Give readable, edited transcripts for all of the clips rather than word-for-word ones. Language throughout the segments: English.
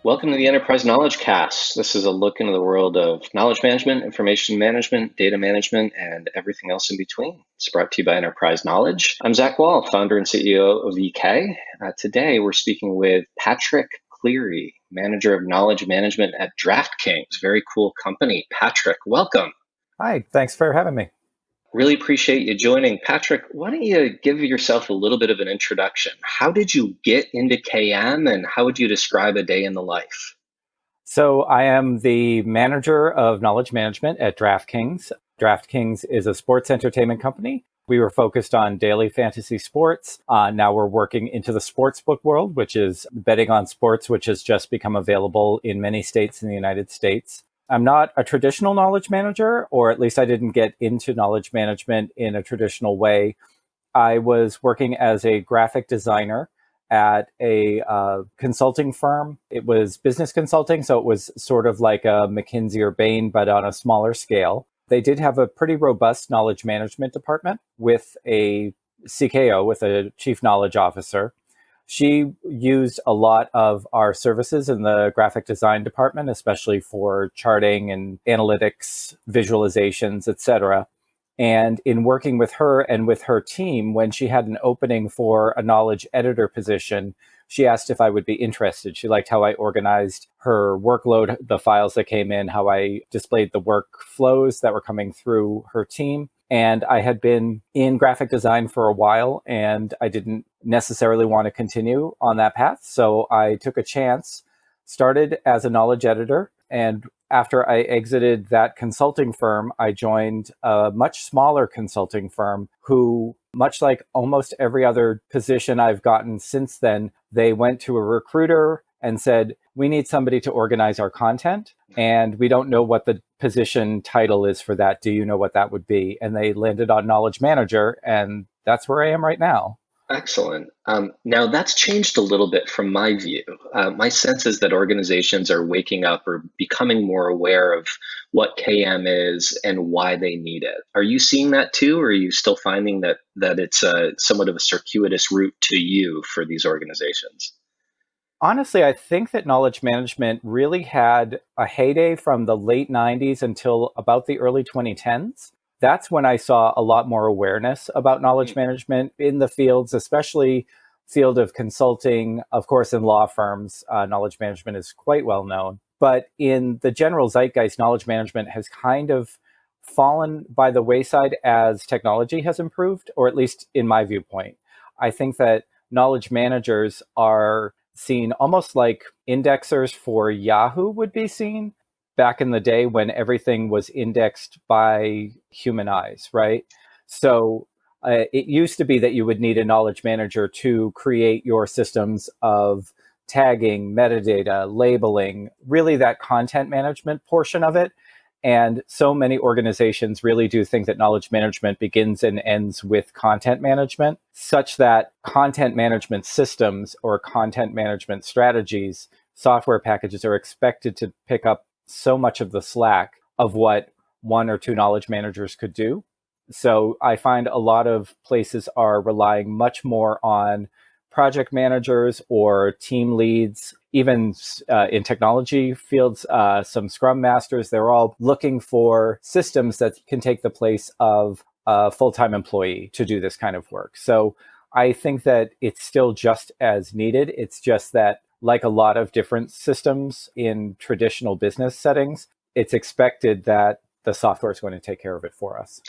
Welcome to the Enterprise Knowledge Cast. This is a look into the world of knowledge management, information management, data management, and everything else in between. It's brought to you by Enterprise Knowledge. I'm Zach Wahl, founder and CEO of EK. Today, we're speaking with Patrick Cleary, manager of knowledge management at DraftKings. Very cool company. Patrick, welcome. Hi, thanks for having me. Really appreciate you joining. Patrick, why don't you give yourself a little bit of an introduction? How did you get into KM and how would you describe a day in the life? So I am the manager of knowledge management at DraftKings. DraftKings is a sports entertainment company. We were focused on daily fantasy sports. Now we're working into the sportsbook world, which is betting on sports, which has just become available in many states in the United States. I'm not a traditional knowledge manager, or at least I didn't get into knowledge management in a traditional way. I was working as a graphic designer at a consulting firm. It was business consulting, so it was sort of like a McKinsey or Bain, but on a smaller scale. They did have a pretty robust knowledge management department with a CKO, with a chief knowledge officer. She used a lot of our services in the graphic design department, especially for charting and analytics, visualizations, etc. And in working with her and with her team, when she had an opening for a knowledge editor position, she asked if I would be interested. She liked how I organized her workload, the files that came in, how I displayed the workflows that were coming through her team. And I had been in graphic design for a while, and I didn't necessarily want to continue on that path. So I took a chance, started as a knowledge editor, and after I exited that consulting firm, I joined a much smaller consulting firm who, much like almost every other position I've gotten since then, they went to a recruiter and said, we need somebody to organize our content, and we don't know what the position title is for that. Do you know what that would be? And they landed on knowledge manager, and that's where I am right now. Excellent. Now that's changed a little bit from my view. My sense is that organizations are waking up or becoming more aware of what KM is and why they need it. Are you seeing that too, or are you still finding that it's somewhat of a circuitous route to you for these organizations? Honestly, I think that knowledge management really had a heyday from the late 90s until about the early 2010s. That's when I saw a lot more awareness about knowledge management in the fields, especially field of consulting. Of course, in law firms, knowledge management is quite well known. But in the general zeitgeist, knowledge management has kind of fallen by the wayside as technology has improved, or at least in my viewpoint. I think that knowledge managers are seen almost like indexers for Yahoo would be seen back in the day when everything was indexed by human eyes, right? So it used to be that you would need a knowledge manager to create your systems of tagging, metadata, labeling, really that content management portion of it. And so many organizations really do think that knowledge management begins and ends with content management, such that content management systems or content management strategies, software packages are expected to pick up so much of the slack of what one or two knowledge managers could do. So I find a lot of places are relying much more on project managers or team leads, even in technology fields, some scrum masters. They're all looking for systems that can take the place of a full-time employee to do this kind of work. So I think that it's still just as needed. It's just that, like a lot of different systems in traditional business settings, it's expected that the software is going to take care of it for us.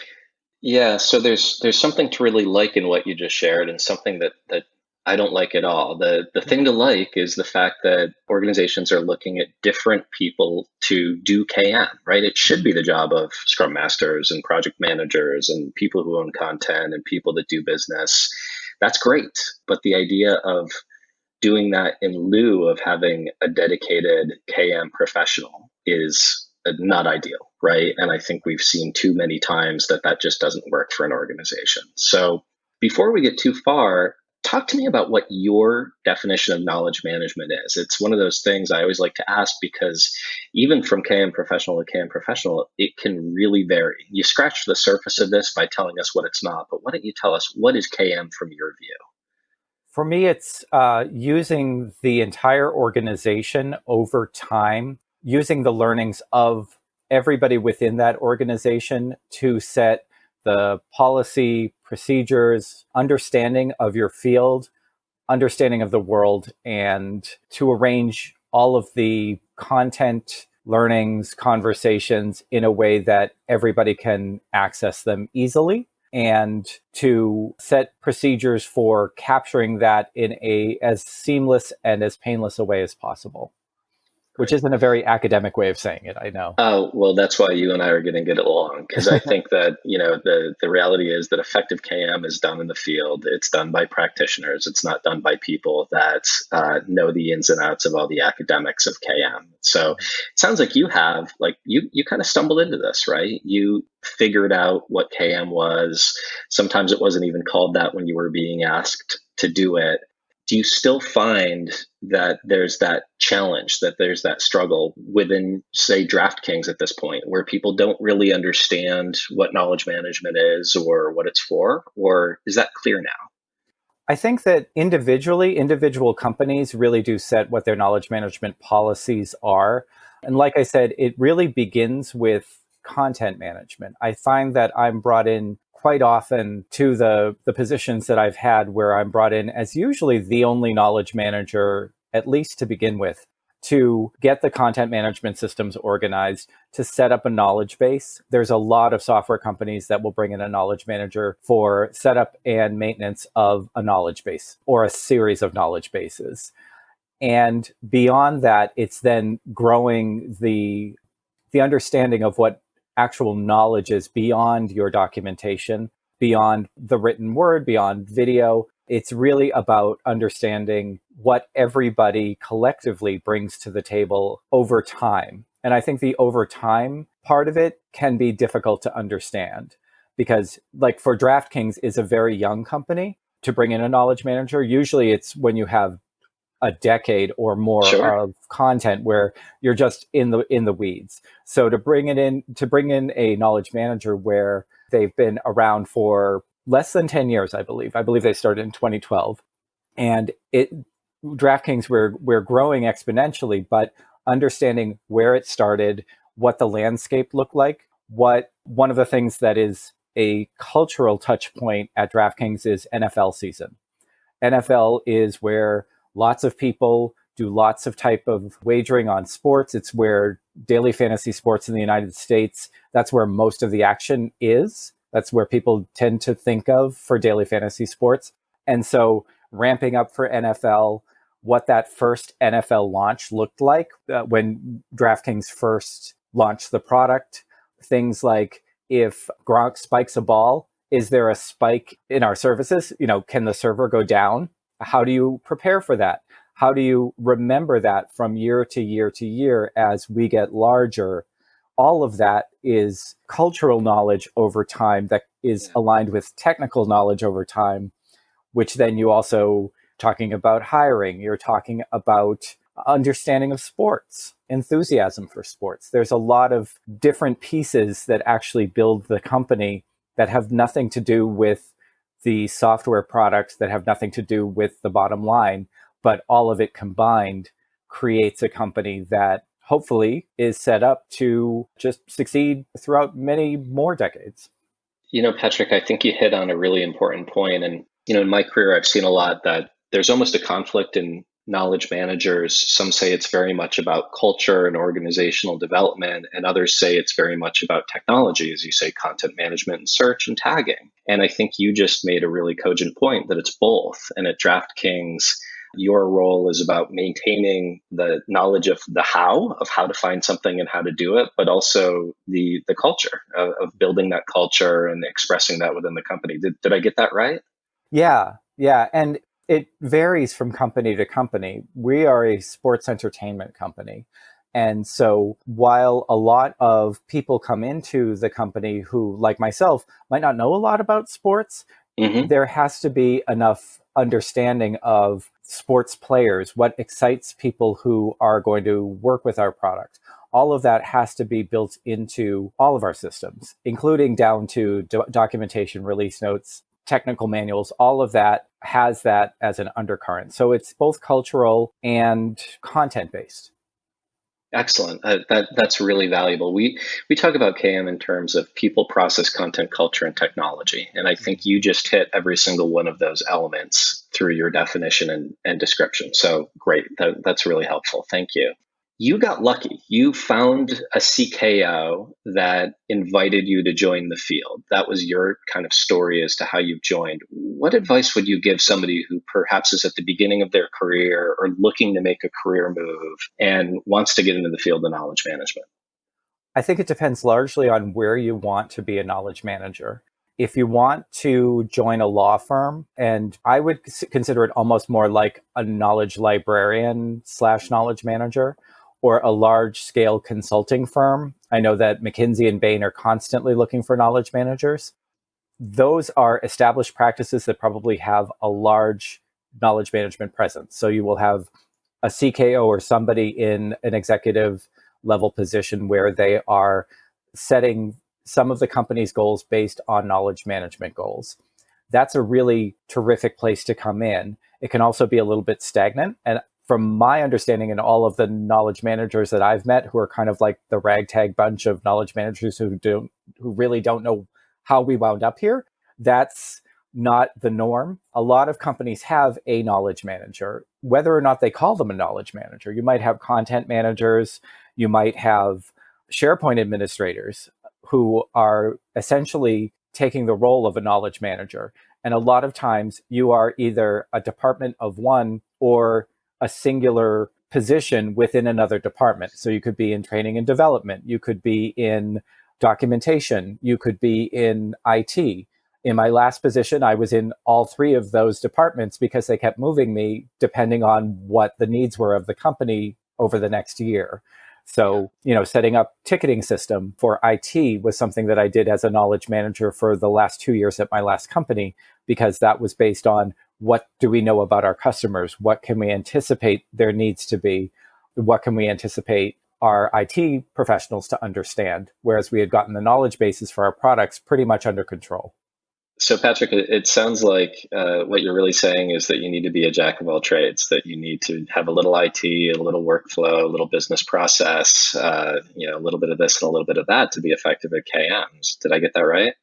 Yeah, so there's something to really like in what you just shared, and something that I don't like at all. The thing to like is the fact that organizations are looking at different people to do KM, right? It should be the job of scrum masters and project managers and people who own content and people that do business. That's great. But the idea of doing that in lieu of having a dedicated KM professional is not ideal, right? And I think we've seen too many times that just doesn't work for an organization. So before we get too far, talk to me about what your definition of knowledge management is. It's one of those things I always like to ask because even from KM professional to KM professional, it can really vary. You scratch the surface of this by telling us what it's not, but why don't you tell us what is KM from your view? For me, it's using the entire organization over time, using the learnings of everybody within that organization to set the policy, procedures, understanding of your field, understanding of the world, and to arrange all of the content, learnings, conversations in a way that everybody can access them easily, and to set procedures for capturing that in a as seamless and as painless a way as possible, which Great. isn't a very academic way of saying it, I know. Oh, well, that's why you and I are going to get along, because I think that, the reality is that effective KM is done in the field. It's done by practitioners. It's not done by people that know the ins and outs of all the academics of KM. So it sounds like you kind of stumbled into this, right? You figured out what KM was. Sometimes it wasn't even called that when you were being asked to do it. Do you still find that there's that challenge, that there's that struggle within, say, DraftKings at this point, where people don't really understand what knowledge management is or what it's for? Or is that clear now? I think that individual companies really do set what their knowledge management policies are. And like I said, it really begins with content management. I find that I'm brought in quite often to the positions that I've had where I'm brought in as usually the only knowledge manager, at least to begin with, to get the content management systems organized, to set up a knowledge base. There's a lot of software companies that will bring in a knowledge manager for setup and maintenance of a knowledge base or a series of knowledge bases. And beyond that, it's then growing the understanding of what actual knowledge is beyond your documentation, beyond the written word, beyond video. It's really about understanding what everybody collectively brings to the table over time. And I think the over time part of it can be difficult to understand because, like, for DraftKings is a very young company to bring in a knowledge manager. Usually it's when you have a decade or more Sure. of content where you're just in the weeds. So to bring in a knowledge manager where they've been around for less than 10 years, I believe they started in 2012, and DraftKings, we're growing exponentially, but understanding where it started, what the landscape looked like, what one of the things that is a cultural touch point at DraftKings is NFL season. NFL is where lots of people do lots of type of wagering on sports. It's where daily fantasy sports in the United States, that's where most of the action is. That's where people tend to think of for daily fantasy sports. And so ramping up for NFL, what that first NFL launch looked like when DraftKings first launched the product, things like if Gronk spikes a ball, is there a spike in our services? Can the server go down? How do you prepare for that? How do you remember that from year to year to year as we get larger? All of that is cultural knowledge over time that is aligned with technical knowledge over time, which then you also talking about hiring, you're talking about understanding of sports, enthusiasm for sports. There's a lot of different pieces that actually build the company that have nothing to do with the software products, that have nothing to do with the bottom line, but all of it combined creates a company that hopefully is set up to just succeed throughout many more decades. Patrick, I think you hit on a really important point. And, in my career, I've seen a lot that there's almost a conflict in knowledge managers. Some say it's very much about culture and organizational development, and others say it's very much about technology, as you say, content management and search and tagging. And I think you just made a really cogent point that it's both. And at DraftKings, your role is about maintaining the knowledge of how to find something and how to do it, but also the culture of building that culture and expressing that within the company. Did I get that right? Yeah. And it varies from company to company. We are a sports entertainment company. And so while a lot of people come into the company who, like myself, might not know a lot about sports, there has to be enough understanding of sports players, what excites people who are going to work with our product. All of that has to be built into all of our systems, including down to documentation, release notes, technical manuals. All of that has that as an undercurrent. So it's both cultural and content based. Excellent. That's really valuable. We talk about KM in terms of people, process, content, culture, and technology, and I think you just hit every single one of those elements through your definition and description. So great. That's really helpful. Thank you. You got lucky. You found a CKO that invited you to join the field. That was your kind of story as to how you've joined. What advice would you give somebody who perhaps is at the beginning of their career or looking to make a career move and wants to get into the field of knowledge management? I think it depends largely on where you want to be a knowledge manager. If you want to join a law firm, and I would consider it almost more like a knowledge librarian slash knowledge manager, or a large scale consulting firm. I know that McKinsey and Bain are constantly looking for knowledge managers. Those are established practices that probably have a large knowledge management presence. So you will have a CKO or somebody in an executive level position where they are setting some of the company's goals based on knowledge management goals. That's a really terrific place to come in. It can also be a little bit stagnant. And from my understanding and all of the knowledge managers that I've met who are kind of like the ragtag bunch of knowledge managers who really don't know how we wound up here, that's not the norm. A lot of companies have a knowledge manager, whether or not they call them a knowledge manager. You might have content managers, you might have SharePoint administrators who are essentially taking the role of a knowledge manager. And a lot of times you are either a department of one or a singular position within another department. So you could be in training and development, you could be in documentation, you could be in IT. In my last position, I was in all three of those departments because they kept moving me depending on what the needs were of the company over the next year. So, setting up ticketing system for IT was something that I did as a knowledge manager for the last 2 years at my last company, because that was based on what do we know about our customers? What can we anticipate their needs to be? What can we anticipate our IT professionals to understand? Whereas we had gotten the knowledge bases for our products pretty much under control. So, Patrick, it sounds like what you're really saying is that you need to be a jack of all trades, that you need to have a little IT, a little workflow, a little business process, a little bit of this and a little bit of that to be effective at KMs. Did I get that right?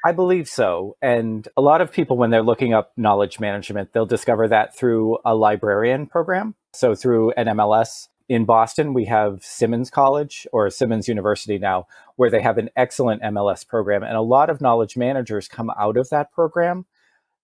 I believe so. And a lot of people, when they're looking up knowledge management, they'll discover that through a librarian program. So through an MLS. In Boston, we have Simmons College, or Simmons University now, where they have an excellent MLS program. And a lot of knowledge managers come out of that program.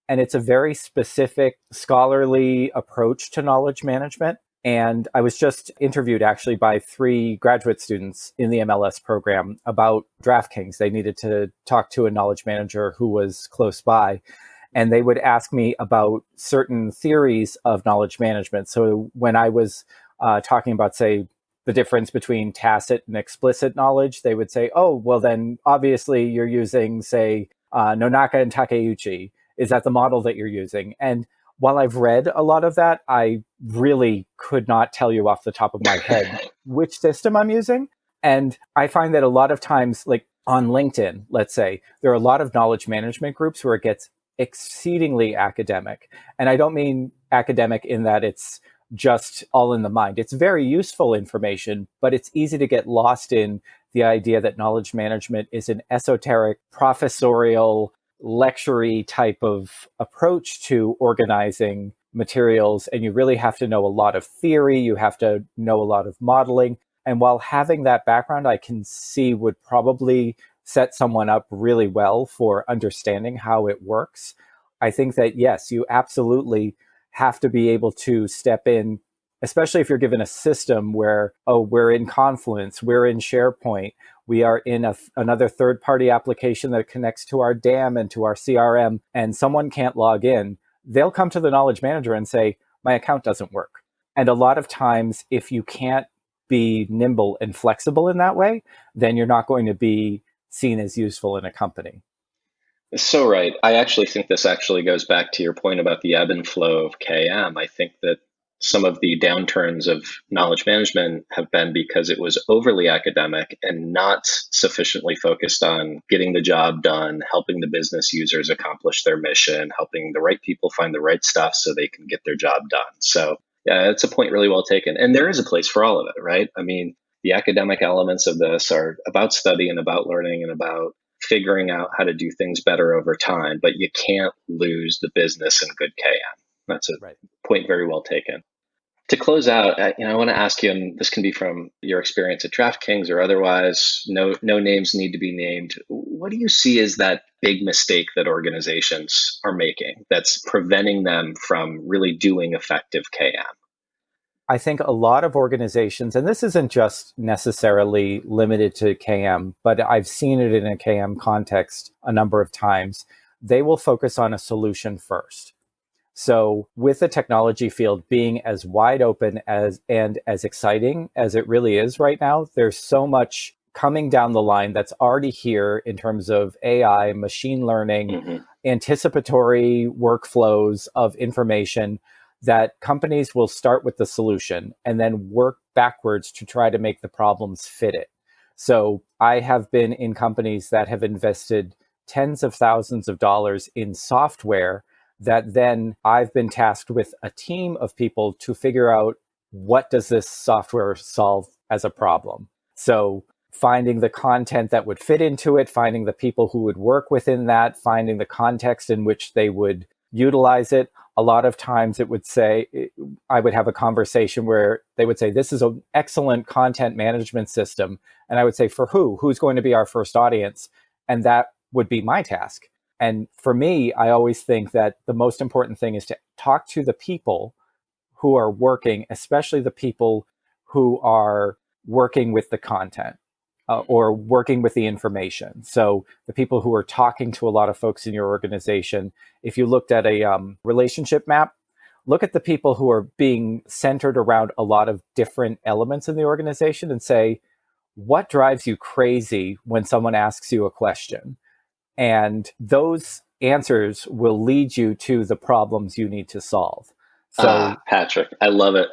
And it's a very specific scholarly approach to knowledge management. And I was just interviewed actually by 3 graduate students in the MLS program about DraftKings. They needed to talk to a knowledge manager who was close by. And they would ask me about certain theories of knowledge management. So when I was talking about, say, the difference between tacit and explicit knowledge, they would say, oh, well, then obviously you're using, say, Nonaka and Takeuchi. Is that the model that you're using? And while I've read a lot of that, I really could not tell you off the top of my head which system I'm using. And I find that a lot of times, like on LinkedIn, let's say, there are a lot of knowledge management groups where it gets exceedingly academic. And I don't mean academic in that it's just all in the mind. It's very useful information, but it's easy to get lost in the idea that knowledge management is an esoteric, professorial, lecture-y type of approach to organizing materials. And you really have to know a lot of theory. You have to know a lot of modeling. And while having that background, I can see would probably set someone up really well for understanding how it works. I think that, yes, you absolutely have to be able to step in, especially if you're given a system where, oh, we're in Confluence, we're in SharePoint, we are in another third-party application that connects to our DAM and to our CRM, and someone can't log in. They'll come to the knowledge manager and say, my account doesn't work. And a lot of times, if you can't be nimble and flexible in that way, then you're not going to be seen as useful in a company. So right. I actually think this actually goes back to your point about the ebb and flow of KM. I think that some of the downturns of knowledge management have been because it was overly academic and not sufficiently focused on getting the job done, helping the business users accomplish their mission, helping the right people find the right stuff so they can get their job done. So, yeah, it's a point really well taken. And there is a place for all of it, right? I mean, the academic elements of this are about study and about learning and about figuring out how to do things better over time, but you can't lose the business and good KM. That's a Right. point very well taken. To close out, I want to ask you, and this can be from your experience at DraftKings or otherwise, no names need to be named. What do you see as that big mistake that organizations are making that's preventing them from really doing effective KM? I think a lot of organizations, and this isn't just necessarily limited to KM, but I've seen it in a KM context a number of times, they will focus on a solution first. So with the technology field being as wide open and as exciting as it really is right now, there's so much coming down the line that's already here in terms of AI, machine learning, anticipatory workflows of information that companies will start with the solution and then work backwards to try to make the problems fit it. So I have been in companies that have invested tens of thousands of dollars in software that then I've been tasked with a team of people to figure out what does this software solve as a problem. So finding the content that would fit into it, finding the people who would work within that, finding the context in which they would utilize it. A lot of times it would say, I would have a conversation where they would say, this is an excellent content management system. And I would say, for who? Who's going to be our first audience? And that would be my task. And for me, I always think that the most important thing is to talk to the people who are working, especially the people who are working with the content or working with the information. So the people who are talking to a lot of folks in your organization, if you looked at a relationship map, look at the people who are being centered around a lot of different elements in the organization and say, what drives you crazy when someone asks you a question? And those answers will lead you to the problems you need to solve. So, Patrick, I love it.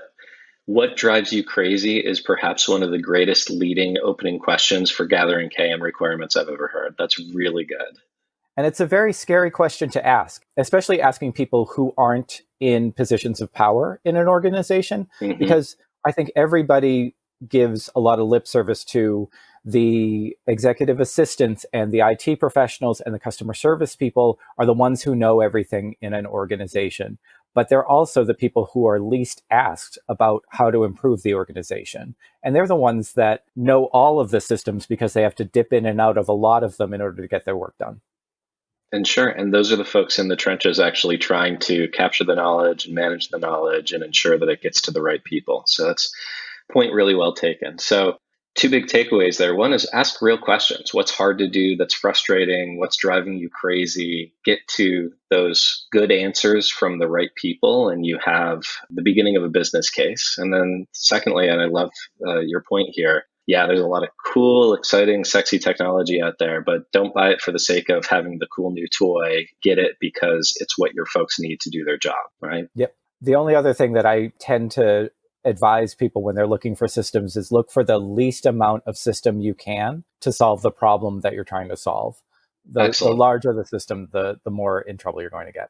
What drives you crazy is perhaps one of the greatest leading opening questions for gathering KM requirements I've ever heard. That's really good. and it's a very scary question to ask, especially asking people who aren't in positions of power in an organization, because I think everybody gives a lot of lip service to the executive assistants and the IT professionals and the customer service people are the ones who know everything in an organization. But they're also the people who are least asked about how to improve the organization. And they're the ones that know all of the systems because they have to dip in and out of a lot of them in order to get their work done. And sure, and those are the folks in the trenches actually trying to capture the knowledge and manage the knowledge and ensure that it gets to the right people. So that's a point really well taken. So two big takeaways there. One is ask real questions. What's hard to do that's frustrating? What's driving you crazy? Get to those good answers from the right people, and you have the beginning of a business case. And then secondly, and I love your point here, yeah, there's a lot of cool, exciting, sexy technology out there, but don't buy it for the sake of having the cool new toy. Get it because it's what your folks need to do their job, right? Yep. The only other thing that I tend to advise people when they're looking for systems is look for the least amount of system you can to solve the problem that you're trying to solve. The larger the system, the more in trouble you're going to get.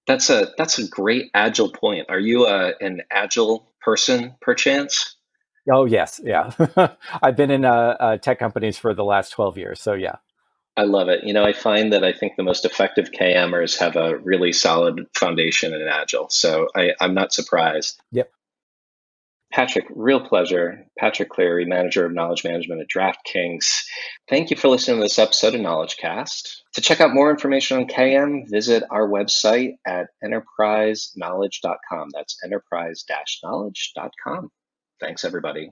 That's a great agile point. Are you an agile person, perchance? Oh, yes. Yeah. I've been in tech companies for the last 12 years. So, yeah. I love it. I find that I think the most effective KMers have a really solid foundation in agile. So I'm not surprised. Yep. Patrick, real pleasure. Patrick Cleary, Manager of Knowledge Management at DraftKings. Thank you for listening to this episode of KnowledgeCast. To check out more information on KM, visit our website at enterpriseknowledge.com. That's enterprise-knowledge.com. Thanks, everybody.